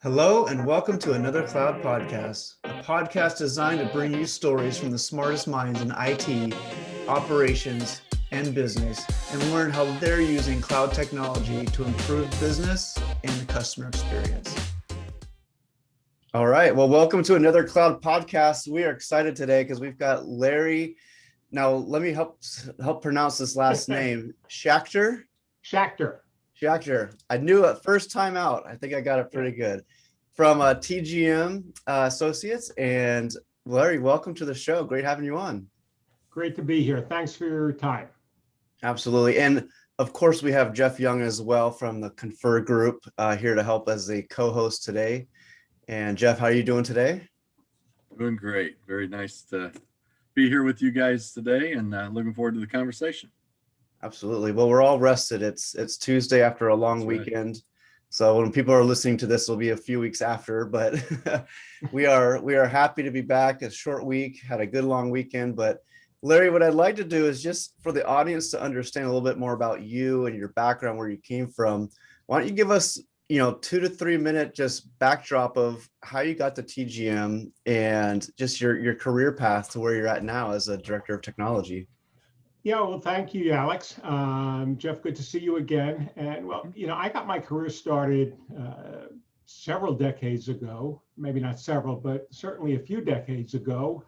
Hello, and welcome to another Cloud Podcast, a podcast designed to bring you stories from the smartest minds in IT, operations, and business, and learn how they're using cloud technology to improve business and the customer experience. All right, well, welcome to another Cloud Podcast. We are excited today because we've got Larry. Now, let me help pronounce this last name, Schachter. Schachter. I knew it first time out. I think I got it pretty good. From TGM Associates. And Larry, welcome to the show. Great having you on. Great to be here. Thanks for your time. Absolutely. And of course, we have Jeff Young as well from the Confer Group here to help as a co-host today. And Jeff, how are you doing today? Doing great. Very nice to be here with you guys today, and looking forward to the conversation. Absolutely. Well, we're all rested. It's Tuesday after a long weekend. So when people are listening to this, it'll be a few weeks after, but we are happy to be back. A short week, had a good long weekend. But Larry, what I'd like to do is just for the audience to understand a little bit more about you and your background, where you came from. Why don't you give us, 2 to 3 minute just backdrop of how you got to TGM and just your career path to where you're at now as a director of technology. Yeah, well, thank you, Alex. Jeff, good to see you again. And well, I got my career started several decades ago, maybe not several, but certainly a few decades ago.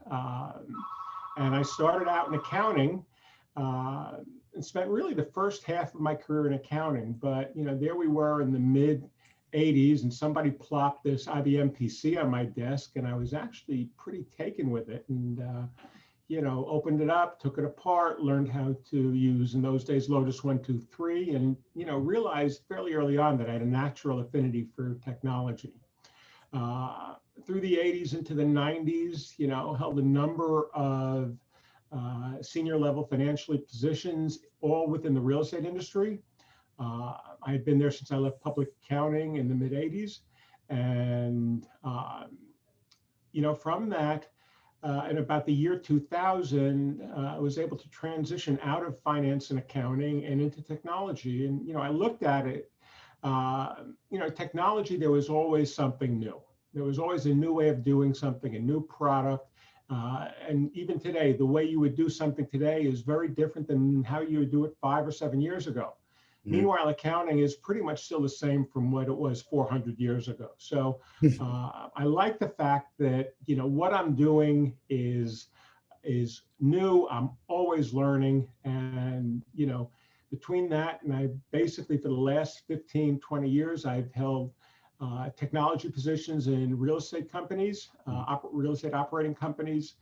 And I started out in accounting and spent really the first half of my career in accounting. But, there we were in the mid 80s and somebody plopped this IBM PC on my desk and I was actually pretty taken with it. And opened it up, took it apart, learned how to use, in those days, Lotus 1, 2, 3, and, realized fairly early on that I had a natural affinity for technology. Through the 80s into the 90s, held a number of senior level financial positions, all within the real estate industry. I had been there since I left public accounting in the mid 80s. And, from that, in about the year 2000, I was able to transition out of finance and accounting and into technology. And, I looked at it, technology, there was always something new. There was always a new way of doing something, a new product. And even today, the way you would do something today is very different than how you would do it 5 or 7 years ago. Meanwhile, accounting is pretty much still the same from what it was 400 years ago. So I like the fact that, what I'm doing is new. I'm always learning. And, between that and I basically for the last 15, 20 years, I've held technology positions in real estate companies, real estate operating companies,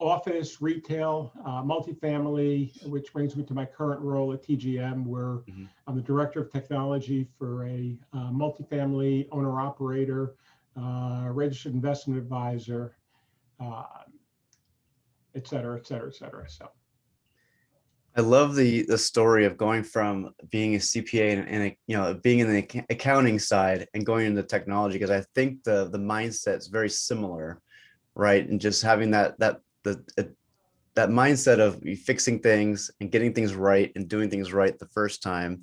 office, retail, multifamily, which brings me to my current role at TGM, where I'm the director of technology for a multifamily owner-operator, registered investment advisor, et cetera, et cetera, et cetera. So, I love the story of going from being a CPA and being in the accounting side and going into technology, because I think the mindset is very similar, right? And just having that mindset of fixing things and getting things right and doing things right the first time.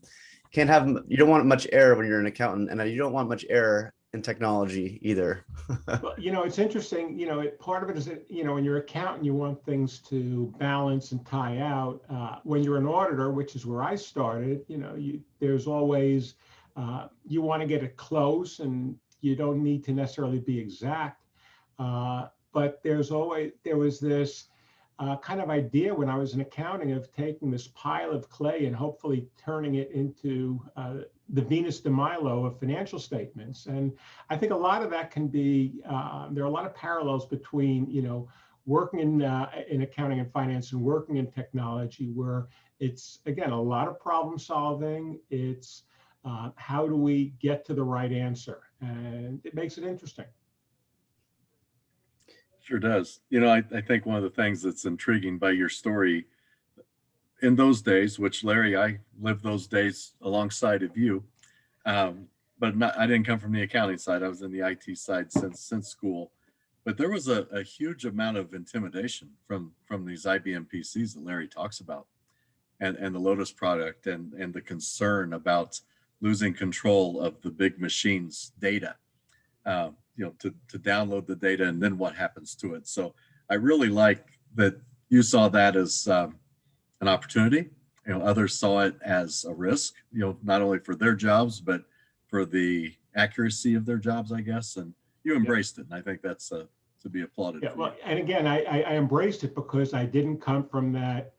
You don't want much error when you're an accountant, and you don't want much error in technology either. Well, it's interesting, part of it is that, when you're an accountant, you want things to balance and tie out. When you're an auditor, which is where I started, there's always, you want to get it close and you don't need to necessarily be exact. But there was this kind of idea when I was in accounting of taking this pile of clay and hopefully turning it into the Venus de Milo of financial statements. And I think a lot of that can be, there are a lot of parallels between, working in accounting and finance and working in technology, where it's, again, a lot of problem solving. It's how do we get to the right answer? And it makes it interesting. Sure does. I think one of the things that's intriguing by your story in those days, which Larry, I lived those days alongside of you, but I didn't come from the accounting side. I was in the IT side since school. But there was a huge amount of intimidation from these IBM PCs that Larry talks about, and the Lotus product, and the concern about losing control of the big machine's data, to download the data and then what happens to it. So I really like that you saw that as an opportunity. Others saw it as a risk, not only for their jobs, but for the accuracy of their jobs, I guess. And you embraced it. And I think that's to be applauded. Yeah, for well, you. and again, I embraced it because I didn't come from that,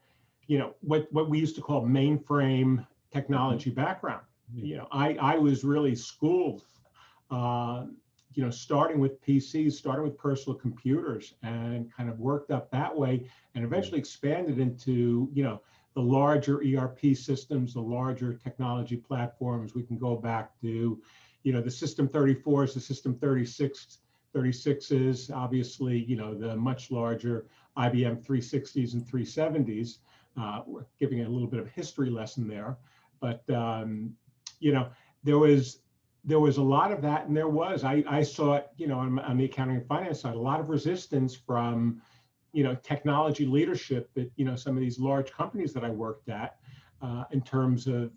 what we used to call mainframe technology background. I was really schooled, starting with PCs, starting with personal computers, and kind of worked up that way, and eventually expanded into, the larger ERP systems, the larger technology platforms. We can go back to, the System 34s, the System 36s, obviously, the much larger IBM 360s and 370s. We're giving a little bit of a history lesson there, but there was a lot of that, and I saw it, on the accounting and finance side, a lot of resistance from, technology leadership at, some of these large companies that I worked at, in terms of,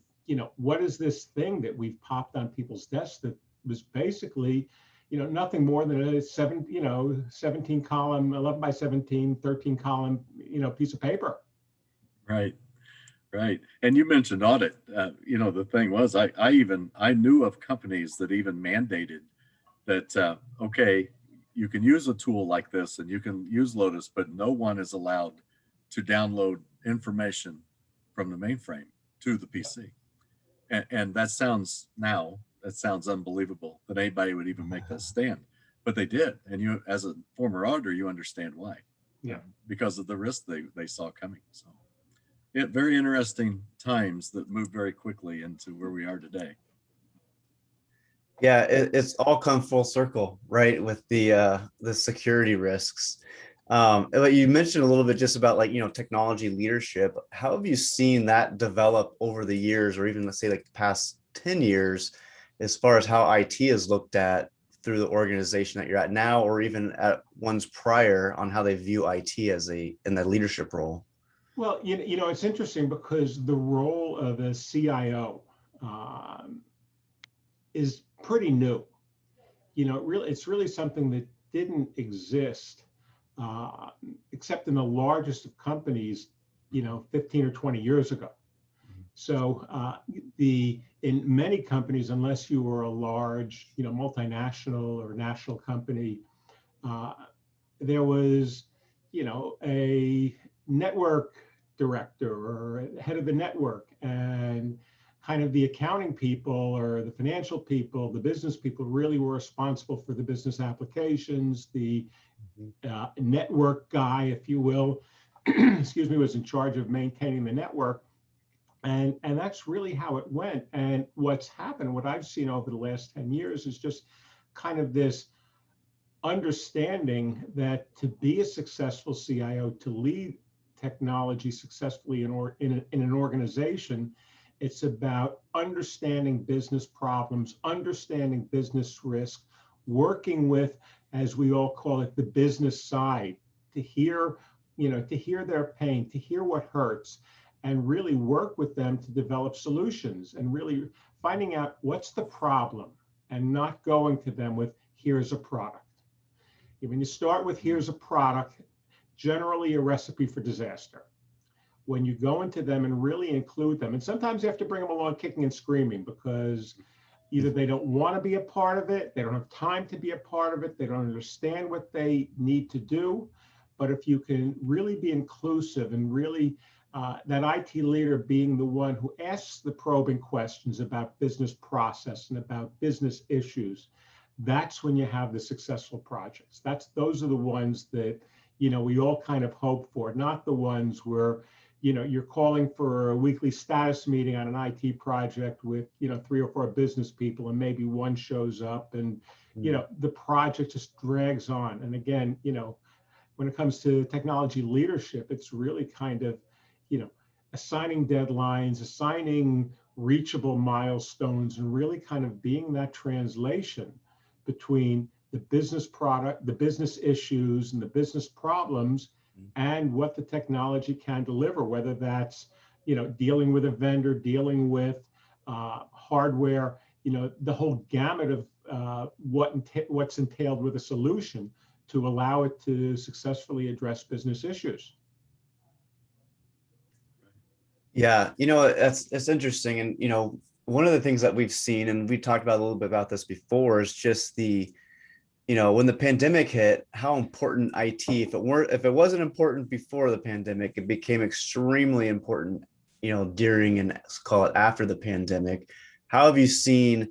what is this thing that we've popped on people's desks that was basically, nothing more than a 17 column, 11 by 17, 13 column, piece of paper. Right. Right. And you mentioned audit. The thing was, I knew of companies that even mandated that, okay, you can use a tool like this and you can use Lotus, but no one is allowed to download information from the mainframe to the PC. And that sounds unbelievable that anybody would even make that stand, but they did. And you, as a former auditor, you understand why. Yeah. Because of the risk they saw coming. So. Yeah, very interesting times that moved very quickly into where we are today. Yeah, it's all come full circle, right? With the security risks. But you mentioned a little bit just about technology leadership. How have you seen that develop over the years, or even let's say like the past 10 years, as far as how IT is looked at through the organization that you're at now, or even at ones prior, on how they view IT as in that leadership role? Well, it's interesting because the role of a CIO is pretty new. It's really something that didn't exist except in the largest of companies, 15 or 20 years ago. So in many companies, unless you were a large, multinational or national company, there was, a network director or head of the network, and kind of the accounting people or the financial people, the business people really were responsible for the business applications. The network guy, if you will, excuse me, was in charge of maintaining the network. And that's really how it went. And what's happened, what I've seen over the last 10 years is just kind of this understanding that to be a successful CIO, to lead technology successfully in an organization, it's about understanding business problems, understanding business risk, working with, as we all call it, the business side, to hear their pain, to hear what hurts, and really work with them to develop solutions, and really finding out what's the problem and not going to them with, here's a product. When you start with, here's a product, generally a recipe for disaster. When you go into them and really include them, and sometimes you have to bring them along kicking and screaming, because either they don't want to be a part of it, they don't have time to be a part of it, they don't understand what they need to do. But if you can really be inclusive and really that IT leader being the one who asks the probing questions about business process and about business issues, that's when you have the successful projects. Those are the ones that, we all kind of hope for, not the ones where, you're calling for a weekly status meeting on an IT project with, 3 or 4 business people, and maybe one shows up, and, the project just drags on. And again, when it comes to technology leadership, it's really kind of, assigning deadlines, assigning reachable milestones, and really kind of being that translation between the business product, the business issues, and the business problems, and what the technology can deliver, whether that's, dealing with a vendor, dealing with hardware, the whole gamut of what's entailed with a solution to allow it to successfully address business issues. Yeah, it's interesting. And, one of the things that we've seen, and we talked about a little bit about this before, is just when the pandemic hit, how important IT, if it wasn't important before the pandemic, it became extremely important, during and let's call it after the pandemic. How have you seen,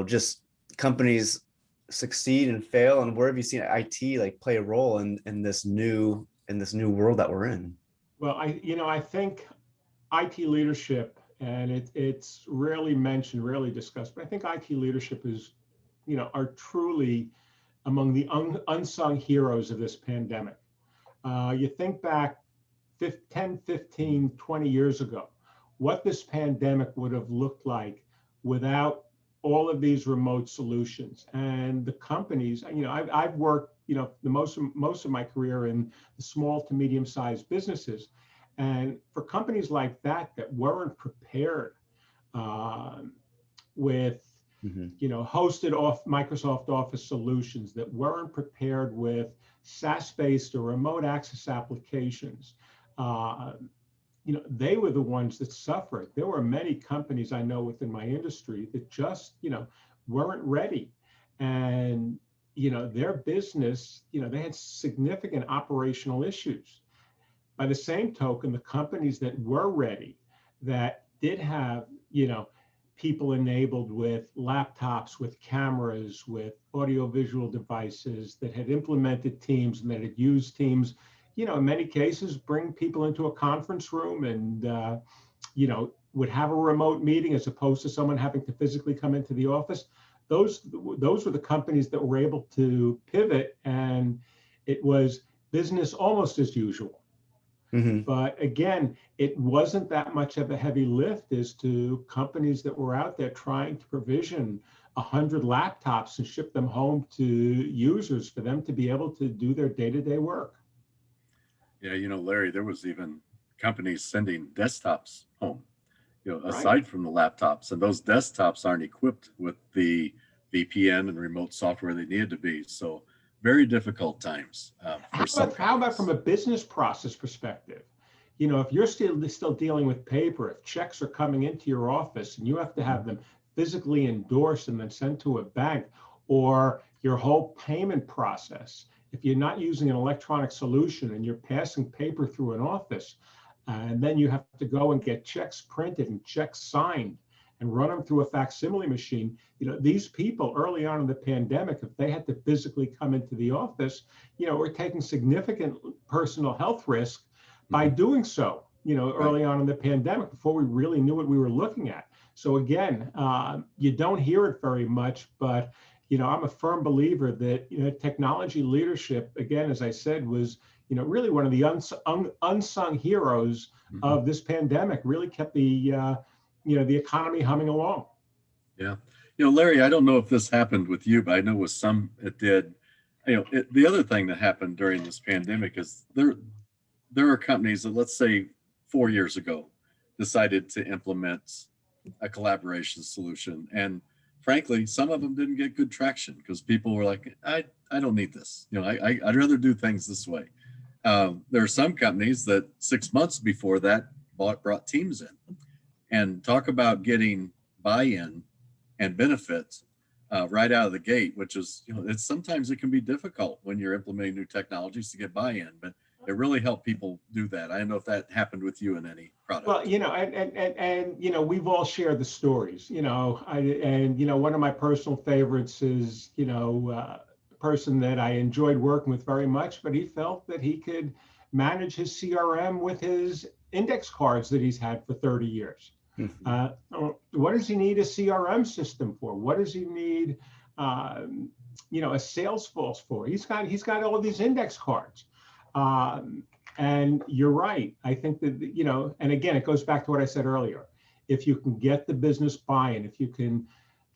just companies succeed and fail, and where have you seen IT like play a role in this new world that we're in? Well, I think IT leadership, and it's rarely mentioned, rarely discussed, but I think IT leadership is, are truly among the unsung heroes of this pandemic. You think back 10, 15, 20 years ago, what this pandemic would have looked like without all of these remote solutions. And the companies, I've worked, the most of my career in the small to medium-sized businesses. And for companies like that weren't prepared with, hosted off Microsoft Office solutions, that weren't prepared with SaaS-based or remote access applications, they were the ones that suffered. There were many companies I know within my industry that just, weren't ready. And, their business, they had significant operational issues. By the same token, the companies that were ready, that did have, people enabled with laptops, with cameras, with audiovisual devices, that had implemented Teams and that had used Teams, in many cases, bring people into a conference room and, would have a remote meeting as opposed to someone having to physically come into the office. Those were the companies that were able to pivot, and it was business almost as usual. Mm-hmm. But again, it wasn't that much of a heavy lift as to companies that were out there trying to provision 100 laptops and ship them home to users for them to be able to do their day-to-day work. Yeah, Larry, there was even companies sending desktops home, aside Right. from the laptops, and those desktops aren't equipped with the VPN and remote software they needed to be. So very difficult times for some. How about from a business process perspective? If you're still dealing with paper, if checks are coming into your office and you have to have them physically endorsed and then sent to a bank, or your whole payment process, if you're not using an electronic solution and you're passing paper through an office, and then you have to go and get checks printed and checks signed and run them through a facsimile machine. These people early on in the pandemic, if they had to physically come into the office, were taking significant personal health risk by doing so, early on in the pandemic, before we really knew what we were looking at. So again, you don't hear it very much, but, I'm a firm believer that, technology leadership, again, as I said, was, really one of the unsung heroes of this pandemic, really kept the economy humming along. Yeah. Larry, I don't know if this happened with you, but I know with some it did. The other thing that happened during this pandemic is there are companies that, let's say 4 years ago, decided to implement a collaboration solution. And frankly, some of them didn't get good traction because people were like, I don't need this. I'd rather do things this way. There are some companies that 6 months before that brought Teams in. And talk about getting buy-in and benefits right out of the gate, which is, sometimes it can be difficult when you're implementing new technologies to get buy-in, but it really helped people do that. I don't know if that happened with you in any product. Well, and we've all shared the stories, one of my personal favorites is, a person that I enjoyed working with very much, but he felt that he could manage his CRM with his index cards that he's had for 30 years. Mm-hmm. What does he need a CRM system for? What does he need, a Salesforce for? He's got all these index cards. And you're right. I think that, and again, it goes back to what I said earlier. If you can get the business buy-in, if you can,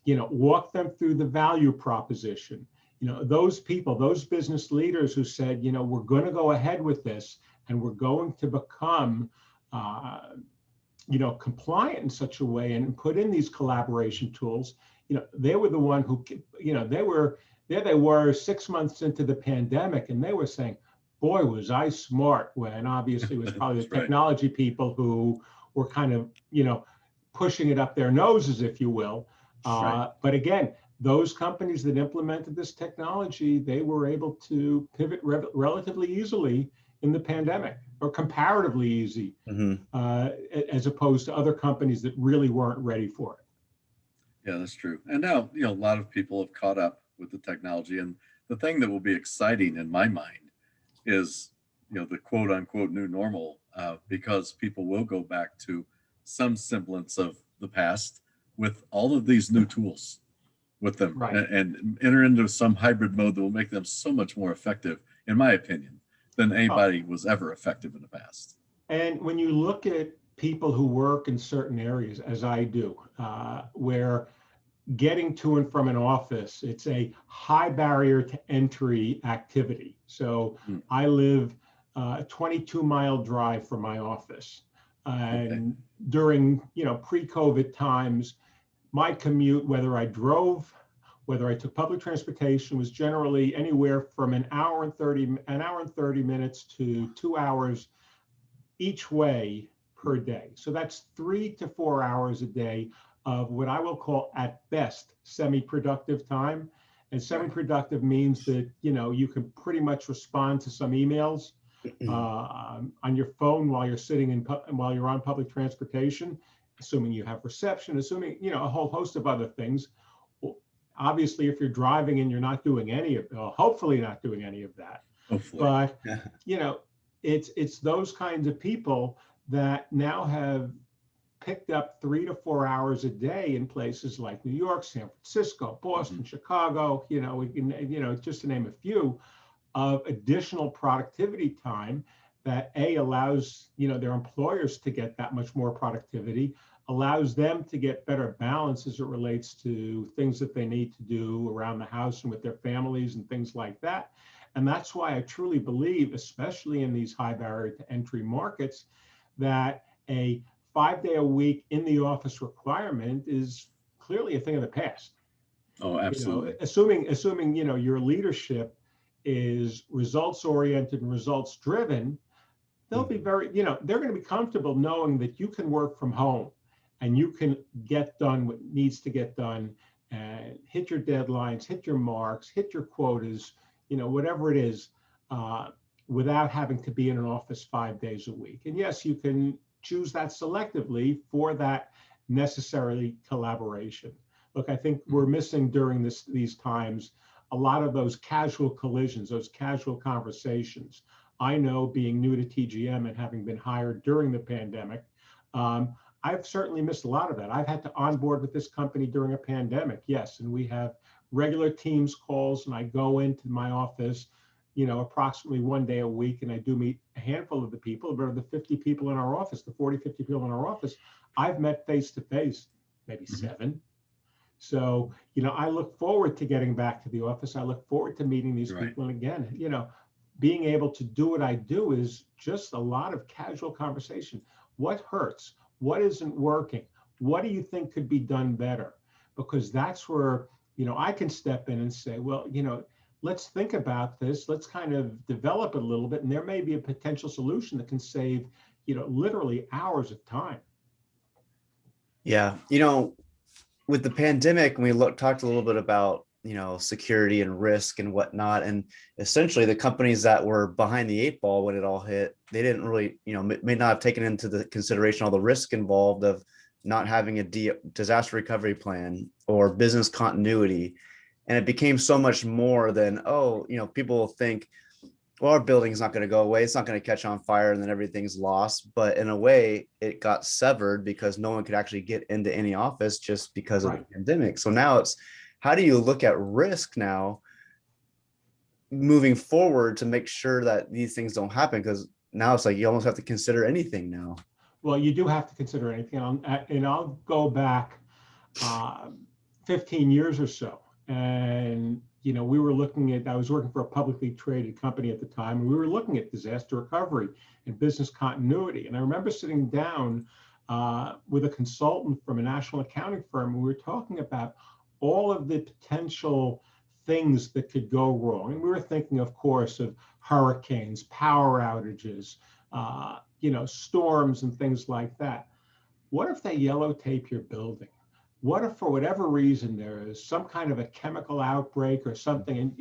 walk them through the value proposition, those people, those business leaders who said, we're going to go ahead with this and we're going to become, compliant in such a way and put in these collaboration tools, they were the one who, they were 6 months into the pandemic, and they were saying, boy, was I smart, when obviously it was probably the That's right. technology people who were kind of, pushing it up their noses, if you will. Right. But again, those companies that implemented this technology, they were able to pivot relatively easily in the pandemic, or comparatively easy, as opposed to other companies that really weren't ready for it. Yeah, that's true. And now, a lot of people have caught up with the technology. And the thing that will be exciting in my mind is, the quote unquote new normal, because people will go back to some semblance of the past with all of these new tools with them, Right. and enter into some hybrid mode that will make them so much more effective, in my opinion, than anybody was ever effective in the past. And when you look at people who work in certain areas, as I do, where getting to and from an office, it's a high barrier to entry activity. So I live a 22-mile drive from my office. And during, pre-COVID times, my commute, whether I drove, whether I took public transportation, was generally anywhere from an hour and 30 minutes to 2 hours each way per day. So that's 3 to 4 hours a day of what I will call, at best, semi-productive time. And semi-productive means that, you can pretty much respond to some emails on your phone while you're sitting while you're on public transportation, assuming you have reception, assuming, a whole host of other things. Obviously, if you're driving and you're not doing any of, hopefully not doing any of that. Hopefully. But, it's those kinds of people that now have picked up 3 to 4 hours a day in places like New York, San Francisco, Boston, Chicago, we can, just to name a few, of additional productivity time that allows, their employers to get that much more productivity, allows them to get better balance as it relates to things that they need to do around the house and with their families and things like that. And that's why I truly believe, especially in these high barrier to entry markets, that a 5-day-a-week in the office requirement is clearly a thing of the past. Oh, absolutely. Assuming your leadership is results oriented and results driven, they'll be very, they're going to be comfortable knowing that you can work from home and you can get done what needs to get done, and hit your deadlines, hit your marks, hit your quotas, whatever it is, without having to be in an office 5 days a week. And yes, you can choose that selectively for that necessary collaboration. Look, I think we're missing during these times a lot of those casual collisions, those casual conversations. I know, being new to TGM and having been hired during the pandemic, I've certainly missed a lot of that. I've had to onboard with this company during a pandemic, yes, and we have regular Teams calls, and I go into my office, approximately 1 day a week, and I do meet a handful of the people, but of the 50 people in our office, the 40, 50 people in our office, I've met face to face, maybe 7. So, I look forward to getting back to the office. I look forward to meeting these people. And again, being able to do what I do is just a lot of casual conversation. What hurts? What isn't working? What do you think could be done better? Because that's where, I can step in and say, well, let's think about this. Let's kind of develop it a little bit. And there may be a potential solution that can save, literally hours of time. Yeah. With the pandemic, we talked a little bit about, security and risk and whatnot. And essentially the companies that were behind the 8 ball when it all hit, they didn't really, may not have taken into the consideration all the risk involved of not having a disaster recovery plan or business continuity. And it became so much more than, people think, well, our building's not going to go away. It's not going to catch on fire and then everything's lost. But in a way, it got severed because no one could actually get into any office just because of the pandemic. So now it's, how do you look at risk now moving forward to make sure that these things don't happen? Because now it's like you almost have to consider anything now. Well, you do have to consider anything. And I'll go back 15 years or so. And, we were looking at, I was working for a publicly traded company at the time, and we were looking at disaster recovery and business continuity. And I remember sitting down with a consultant from a national accounting firm. We were talking about all of the potential things that could go wrong. And we were thinking, of course, of hurricanes, power outages, storms and things like that. What if they yellow tape your building? What if for whatever reason there is some kind of a chemical outbreak or something,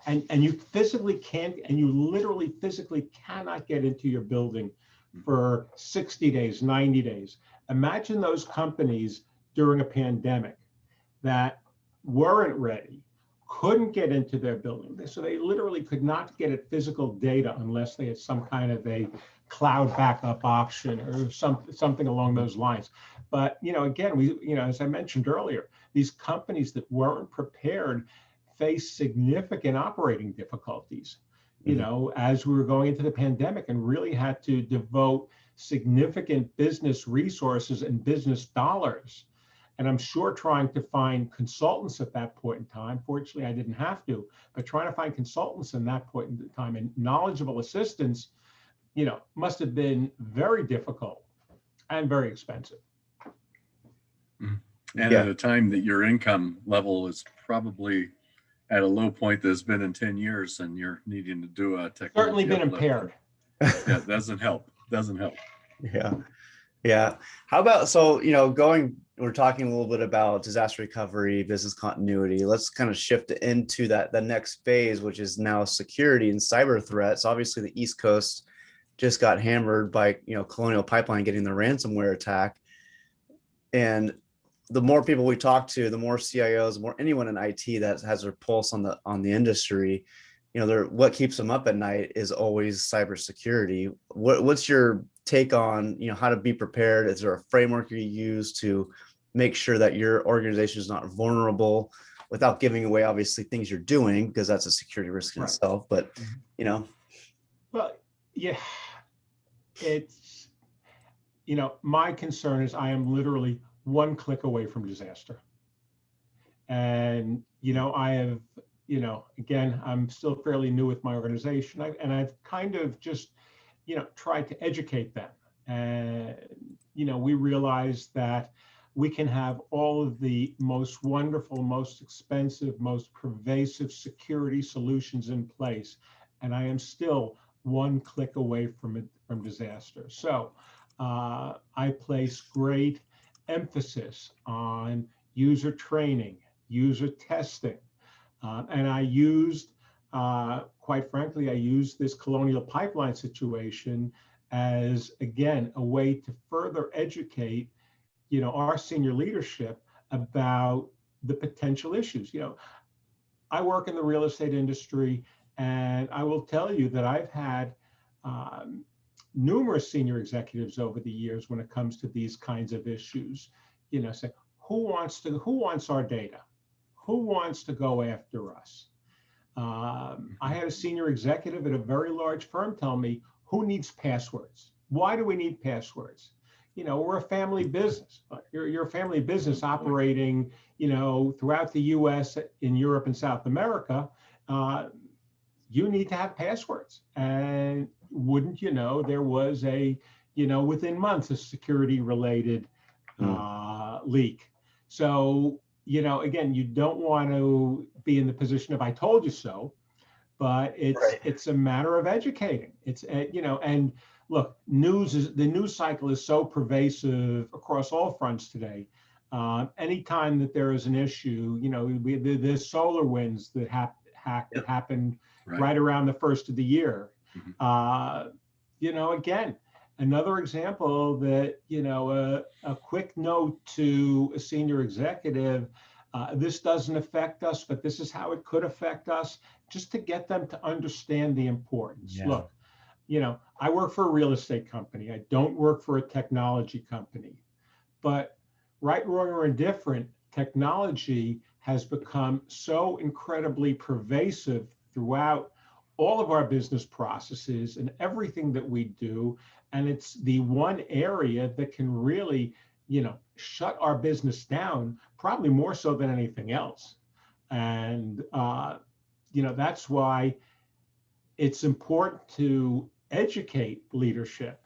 and you physically can't, and you literally physically cannot get into your building for 60 days, 90 days. Imagine those companies during a pandemic that weren't ready, couldn't get into their building. So they literally could not get at physical data unless they had some kind of a cloud backup option or something along those lines. But, again, as I mentioned earlier, these companies that weren't prepared faced significant operating difficulties, as we were going into the pandemic, and really had to devote significant business resources and business dollars. And I'm sure trying to find consultants at that point in time, fortunately I didn't have to, but trying to find consultants in that point in time and knowledgeable assistance, must have been very difficult and very expensive. And at a time that your income level is probably at a low point that has been in 10 years, and you're needing to do a technology Certainly been uplift. impaired. Yeah, it doesn't help. Yeah. Yeah. How about, we're talking a little bit about disaster recovery, business continuity. Let's kind of shift into the next phase, which is now security and cyber threats. Obviously, the East Coast just got hammered by, Colonial Pipeline getting the ransomware attack. And the more people we talk to, the more CIOs, the more anyone in IT that has their pulse on the industry, what keeps them up at night is always cybersecurity. What's your take on, how to be prepared? Is there a framework you use to make sure that your organization is not vulnerable without giving away, obviously, things you're doing, because that's a security risk in itself, but, Well, yeah, it's, my concern is I am literally one click away from disaster. And, I have, again, I'm still fairly new with my organization, and I've kind of just, tried to educate them. And, we realize that we can have all of the most wonderful, most expensive, most pervasive security solutions in place, and I am still one click away from disaster. So I place great emphasis on user training, user testing, and I used, quite frankly, I used this Colonial Pipeline situation as, again, a way to further educate, our senior leadership about the potential issues. I work in the real estate industry, and I will tell you that I've had numerous senior executives over the years when it comes to these kinds of issues, say, who wants our data? Who wants to go after us? I had a senior executive at a very large firm tell me, who needs passwords? Why do we need passwords? We're a family business. You're a family business operating, throughout the US, in Europe and South America. You need to have passwords. And wouldn't you know, there was within months, a security related leak. So, again, you don't want to be in the position of I told you so, but it's a matter of educating. It's, and look, the news cycle is so pervasive across all fronts today. Anytime that there is an issue, the solar winds that happened right around the first of the year. Again, another example that, a quick note to a senior executive, this doesn't affect us, but this is how it could affect us, just to get them to understand the importance. Yeah. Look, I work for a real estate company. I don't work for a technology company, but right, wrong, or indifferent, technology has become so incredibly pervasive throughout all of our business processes and everything that we do. And it's the one area that can really, shut our business down, probably more so than anything else. And, that's why it's important to educate leadership,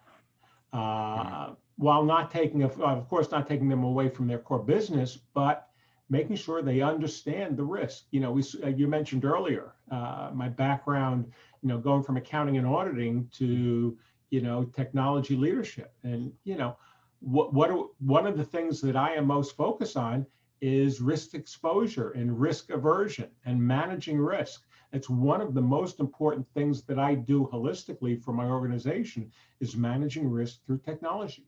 while not taking, of course, not taking them away from their core business, but making sure they understand the risk. You know, you mentioned earlier, my background, you know, going from accounting and auditing to, you know, technology leadership. And, you know, one of the things that I am most focused on is risk exposure and risk aversion and managing risk. It's one of the most important things that I do holistically for my organization is managing risk through technology.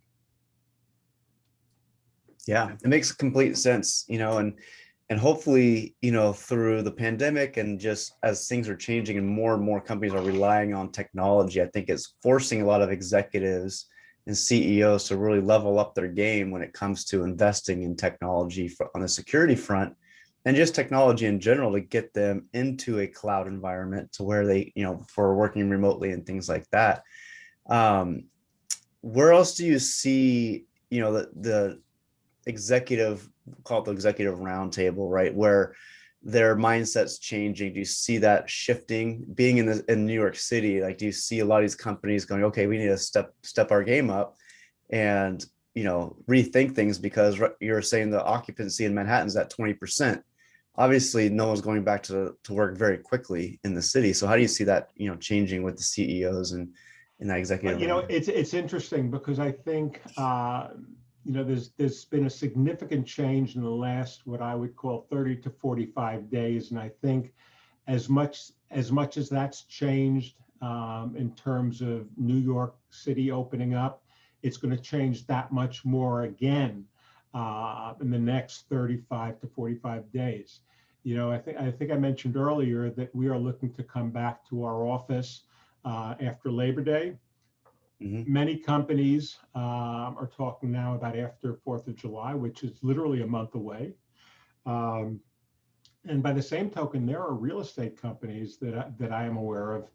Yeah, it makes complete sense, you know, and hopefully, you know, through the pandemic and just as things are changing and more companies are relying on technology, I think it's forcing a lot of executives and CEOs to really level up their game when it comes to investing in technology on the security front and just technology in general to get them into a cloud environment to where they, you know, for working remotely and things like that. Where else do you see, you know, the executive, call it the executive roundtable, right, where their mindset's changing? Do you see that shifting? Being in New York City, like, do you see a lot of these companies going, okay, we need to step our game up and, you know, rethink things, because you're saying the occupancy in Manhattan's at 20%. Obviously, no one's going back to work very quickly in the city. So how do you see that, you know, changing with the CEOs and in that executive? You know, it's interesting because I think you know, there's been a significant change in the last, what I would call 30 to 45 days. And I think as much as that's changed in terms of New York City opening up, it's going to change that much more again in the next 35 to 45 days. You know, I think I mentioned earlier that we are looking to come back to our office after Labor Day. Mm-hmm. Many companies are talking now about after 4th of July, which is literally a month away. And by the same token, there are real estate companies that I am aware of,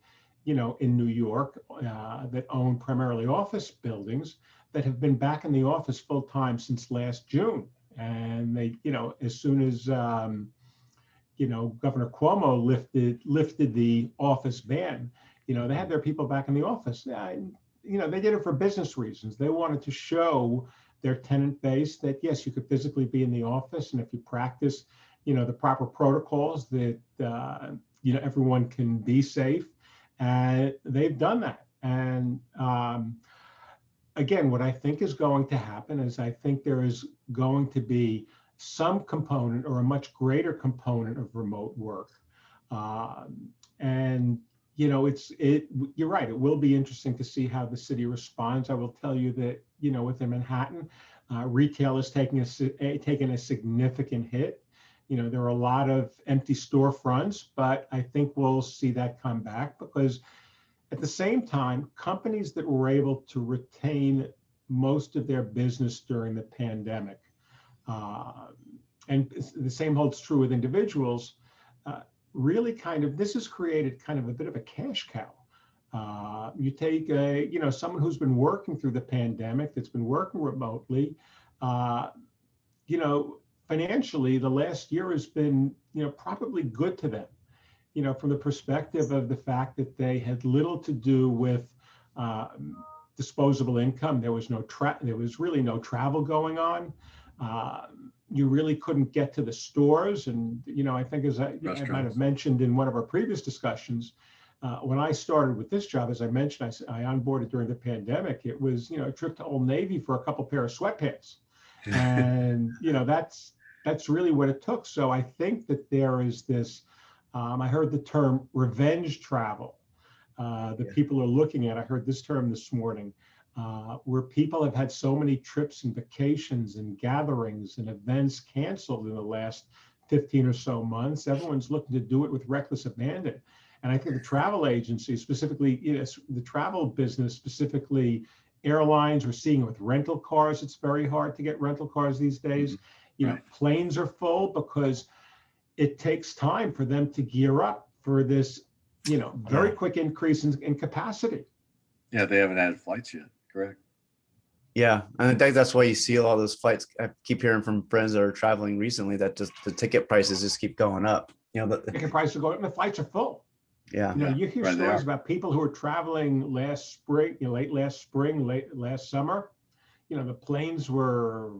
you know, in New York that own primarily office buildings that have been back in the office full time since last June. And they, you know, as soon as, you know, Governor Cuomo lifted the office ban, you know, they had their people back in the office. You know, they did it for business reasons. They wanted to show their tenant base that, yes, you could physically be in the office. And if you practice, you know, the proper protocols that, you know, everyone can be safe. And they've done that. And again, what I think is going to happen is I think there is going to be some component or a much greater component of remote work. And you know, you're right. It will be interesting to see how the city responds. I will tell you that, you know, within Manhattan, retail is taking a significant hit. You know, there are a lot of empty storefronts, but I think we'll see that come back because at the same time, companies that were able to retain most of their business during the pandemic, and the same holds true with individuals, really kind of, this has created kind of a bit of a cash cow. You take you know, someone who's been working through the pandemic, that's been working remotely, you know, financially, the last year has been, you know, probably good to them, you know, from the perspective of the fact that they had little to do with disposable income. There was really no travel going on. You really couldn't get to the stores. And, you know, I think as I might have mentioned in one of our previous discussions, when I started with this job, as I mentioned, I onboarded during the pandemic. It was, you know, a trip to Old Navy for a couple pair of sweatpants. And, you know, that's really what it took. So I think that there is this, I heard the term revenge travel that people are looking at. I heard this term this morning. Where people have had so many trips and vacations and gatherings and events canceled in the last 15 or so months. Everyone's looking to do it with reckless abandon. And I think the travel agency, specifically, you know, the travel business, specifically airlines, we're seeing it with rental cars. It's very hard to get rental cars these days. You know, planes are full because it takes time for them to gear up for this, you know, very quick increase in capacity. Yeah, they haven't added flights yet. Correct. Yeah, and I think that's why you see all those flights. I keep hearing from friends that are traveling recently that just the ticket prices just keep going up. You know, the ticket prices are going up and the flights are full. Yeah. You know, you hear stories about people who were traveling last spring, you know, late last spring, late last summer. the planes were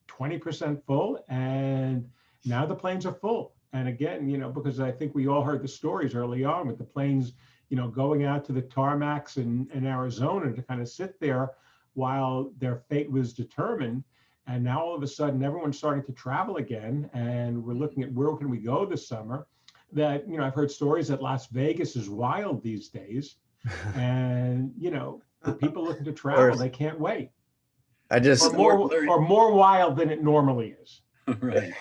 20% full, and now the planes are full. And again, because I think we all heard the stories early on with the planes, going out to the tarmacs in Arizona to kind of sit there while their fate was determined. And now all of a sudden, everyone's starting to travel again, and we're looking at where can we go this summer. That, I've heard stories that Las Vegas is wild these days, and for people looking to travel, they can't wait. I just or more wild than it normally is. Right.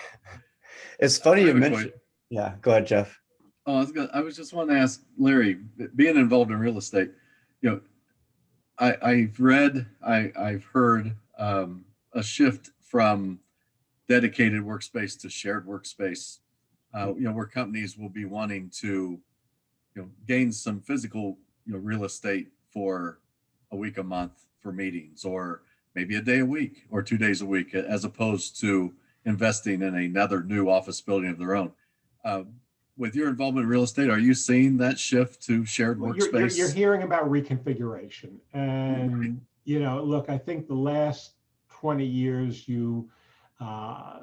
It's funny you mentioned. Yeah, go ahead, Jeff. Oh, I was just wanting to ask Larry, being involved in real estate, I've read, I've heard a shift from dedicated workspace to shared workspace, where companies will be wanting to, gain some physical, real estate for a week, a month for meetings, or maybe a day a week or 2 days a week, as opposed to investing in another new office building of their own. With your involvement in real estate, are you seeing that shift to shared workspace? You're hearing about reconfiguration. And, look, I think the last 20 years you saw,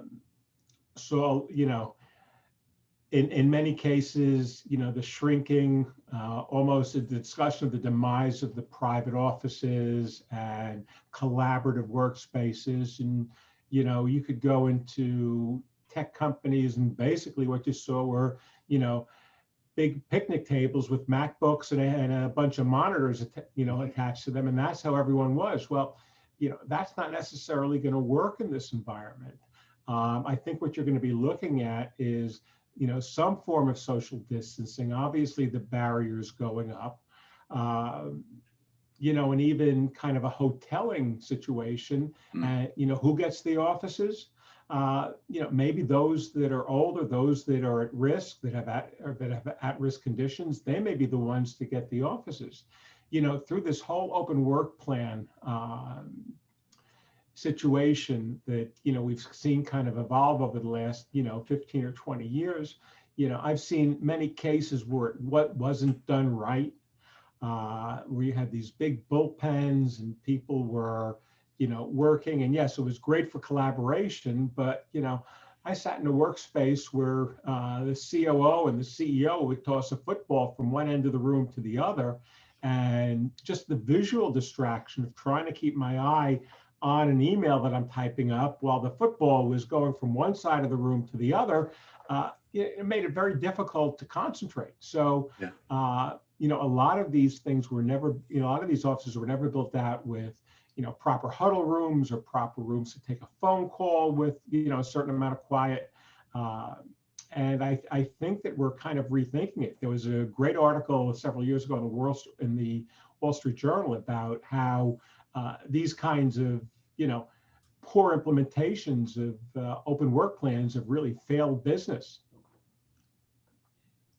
in many cases, the shrinking, almost a discussion of the demise of the private offices and collaborative workspaces. And, you could go into tech companies, and basically what you saw were, big picnic tables with MacBooks and a bunch of monitors, attached to them. And that's how everyone was. Well, that's not necessarily going to work in this environment. I think what you're going to be looking at is, some form of social distancing. Obviously, the barriers going up, and even kind of a hoteling situation. Who gets the offices? Maybe those that are older, those that are at risk, that have at-risk conditions, they may be the ones to get the offices. Through this whole open work plan situation that, we've seen kind of evolve over the last, 15 or 20 years, I've seen many cases where what wasn't done right, where you had these big bullpens and people were, working. And yes, it was great for collaboration, but, I sat in a workspace where the COO and the CEO would toss a football from one end of the room to the other. And just the visual distraction of trying to keep my eye on an email that I'm typing up while the football was going from one side of the room to the other, it made it very difficult to concentrate. So, a lot of these things were never, a lot of these offices were never built out with, proper huddle rooms or proper rooms to take a phone call with, a certain amount of quiet. And I think that we're kind of rethinking it. There was a great article several years ago in the Wall Street Journal about how these kinds of, poor implementations of open work plans have really failed business.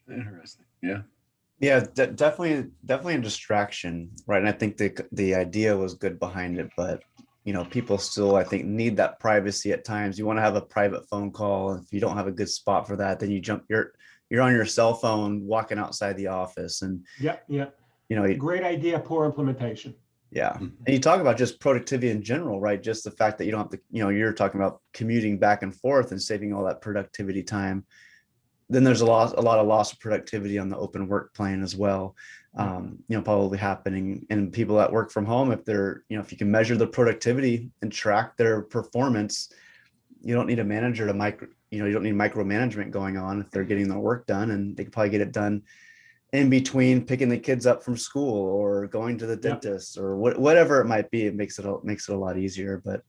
Interesting. Yeah. Yeah, definitely a distraction, right? And I think the idea was good behind it, but people still, I think, need that privacy at times. You want to have a private phone call. If you don't have a good spot for that, then you're on your cell phone walking outside the office, and Great idea, poor implementation. Yeah. And you talk about just productivity in general, right? Just the fact that you don't have to, you're talking about commuting back and forth and saving all that productivity time. Then there's a lot of loss of productivity on the open work plane as well. Probably happening. And people that work from home, if they're, if you can measure the productivity and track their performance, you don't need a manager to you don't need micromanagement going on if they're getting their work done, and they can probably get it done in between picking the kids up from school or going to the dentist or whatever it might be. It makes it a lot easier. But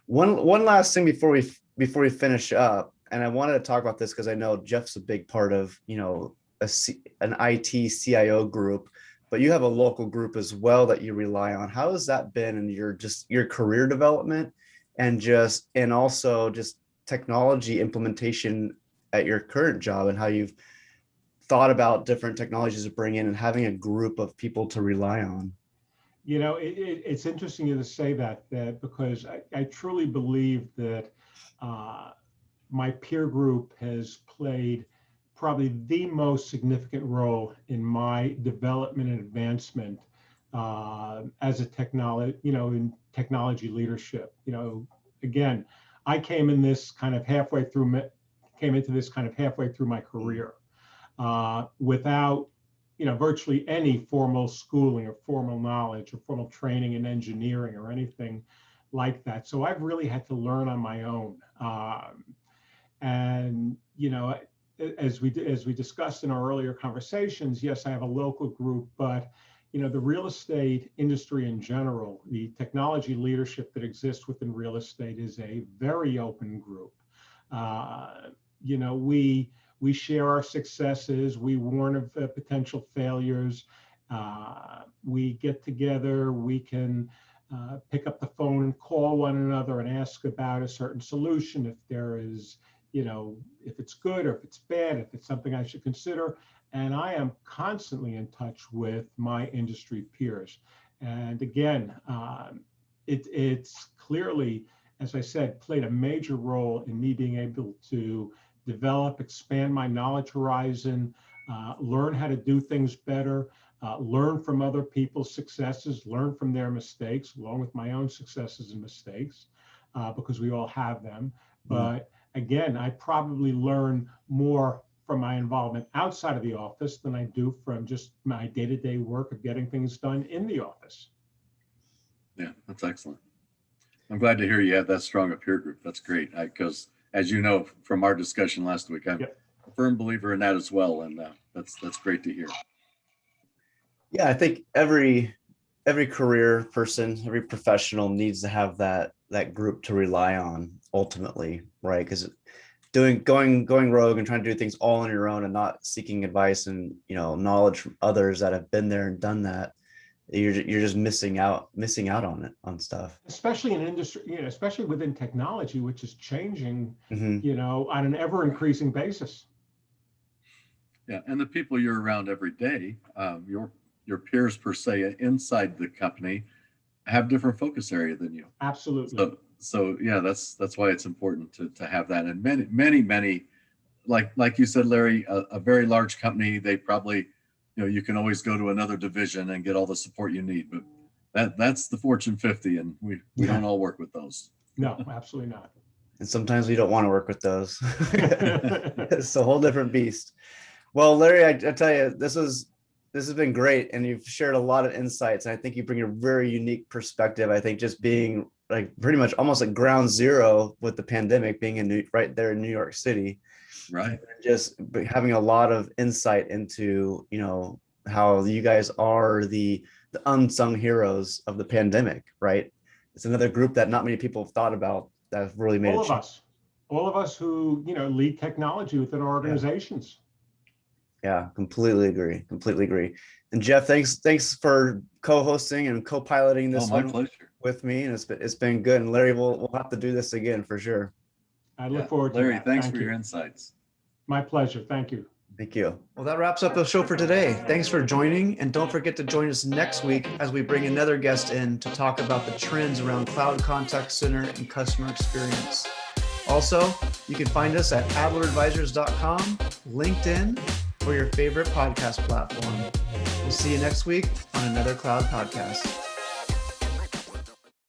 one last thing before we finish up, and I wanted to talk about this because I know Jeff's a big part of, an IT CIO group, but you have a local group as well that you rely on. How has that been in your career development and also just technology implementation at your current job, and how you've thought about different technologies to bring in and having a group of people to rely on? It's interesting to say that because I truly believe that my peer group has played probably the most significant role in my development and advancement as a technology, in technology leadership. Again, I came into this kind of halfway through my career without virtually any formal schooling or formal knowledge or formal training in engineering or anything like that. So I've really had to learn on my own. And as we discussed in our earlier conversations, yes, I have a local group, but the real estate industry in general, the technology leadership that exists within real estate is a very open group. We share our successes, we warn of potential failures, we get together, we can pick up the phone and call one another and ask about a certain solution if there is, if it's good or if it's bad, if it's something I should consider. And I am constantly in touch with my industry peers. And again, it's clearly, as I said, played a major role in me being able to develop, expand my knowledge horizon, learn how to do things better, learn from other people's successes, learn from their mistakes, along with my own successes and mistakes, because we all have them. But again, I probably learn more from my involvement outside of the office than I do from just my day-to-day work of getting things done in the office. Yeah, that's excellent. I'm glad to hear you have that strong a peer group. That's great. Because as you know from our discussion last week, I'm a firm believer in that as well. And that's great to hear. Yeah, I think every career person, every professional needs to have that group to rely on ultimately, right? Because going rogue and trying to do things all on your own and not seeking advice and knowledge from others that have been there and done that, you're just missing out on stuff. Especially in industry, especially within technology, which is changing, on an ever increasing basis. Yeah, and the people you're around every day, your peers per se inside the company, have different focus area than you. Absolutely. So yeah, that's why it's important to have that. And many, like you said, Larry, a very large company, they probably, you can always go to another division and get all the support you need. But that's the Fortune 50, and we don't all work with those. No, absolutely not. And sometimes we don't want to work with those. It's a whole different beast. Well, Larry, I tell you, this has been great, and you've shared a lot of insights. And I think you bring a very unique perspective. I think just being like pretty much almost like ground zero with the pandemic, being right there in New York City, right? Just having a lot of insight into how you guys are the unsung heroes of the pandemic, right? It's another group that not many people have thought about that have really made all of us who lead technology within our organizations. Yeah, completely agree. And Jeff, thanks for co-hosting and co-piloting this my pleasure. With me, and it's been good. And Larry, we'll have to do this again for sure. I look forward to Larry, that. thanks for your insights. My pleasure. Thank you. Thank you. Well, that wraps up the show for today. Thanks for joining, and don't forget to join us next week as we bring another guest in to talk about the trends around cloud contact center and customer experience. Also, you can find us at adleradvisors.com, LinkedIn, or your favorite podcast platform. We'll see you next week on another Cloud Podcast.